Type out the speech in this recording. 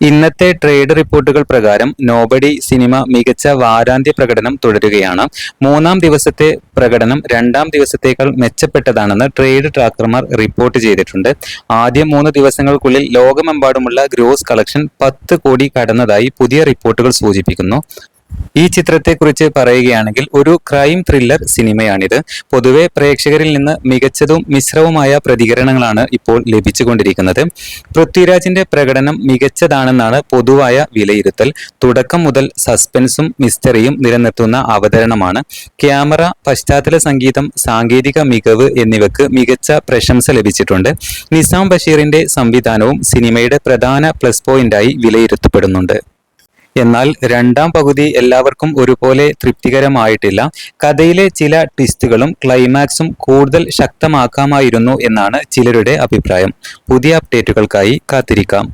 ഇന്നത്തെ ട്രേഡ് റിപ്പോർട്ടുകൾ പ്രകാരം നോബഡി സിനിമ മികച്ച വാരാന്ത്യ പ്രകടനം തുടരുകയാണ്. മൂന്നാം ദിവസത്തെ പ്രകടനം രണ്ടാം ദിവസത്തേക്കാൾ മെച്ചപ്പെട്ടതാണെന്ന് ട്രേഡ് ട്രാക്കർമാർ റിപ്പോർട്ട് ചെയ്തിട്ടുണ്ട്. ആദ്യ 3 ദിവസങ്ങൾക്കുള്ളിൽ ലോകമെമ്പാടുമുള്ള ഗ്രോസ് കളക്ഷൻ 10 കോടി കടന്നതായി പുതിയ റിപ്പോർട്ടുകൾ സൂചിപ്പിക്കുന്നു. ഈ ചിത്രത്തെക്കുറിച്ച് പറയുകയാണെങ്കിൽ ഒരു ക്രൈം ത്രില്ലർ സിനിമയാണിത്. പൊതുവെ പ്രേക്ഷകരിൽ നിന്ന് മികച്ചതും മിശ്രവുമായ പ്രതികരണങ്ങളാണ് ഇപ്പോൾ ലഭിച്ചുകൊണ്ടിരിക്കുന്നത്. പൃഥ്വിരാജിന്റെ പ്രകടനം മികച്ചതാണെന്നാണ് പൊതുവായ വിലയിരുത്തൽ. തുടക്കം മുതൽ സസ്പെൻസും മിസ്റ്ററിയും നിലനിർത്തുന്ന അവതരണമാണ്. ക്യാമറ, പശ്ചാത്തല സംഗീതം, സാങ്കേതിക മികവ് എന്നിവയ്ക്ക് മികച്ച പ്രശംസ ലഭിച്ചിട്ടുണ്ട്. നിസാം ബഷീറിന്റെ സംവിധാനവും സിനിമയുടെ പ്രധാന പ്ലസ് പോയിന്റായി വിലയിരുത്തപ്പെടുന്നുണ്ട്. എന്നാൽ രണ്ടാം പകുതി എല്ലാവർക്കും ഒരുപോലെ തൃപ്തികരമായിട്ടില്ല. കഥയിലെ ചില ട്വിസ്റ്റുകളും ക്ലൈമാക്സും കൂടുതൽ ശക്തമാക്കാമായിരുന്നു എന്നാണ് ചിലരുടെ അഭിപ്രായം. പുതിയ അപ്ഡേറ്റുകൾക്കായി കാത്തിരിക്കാം.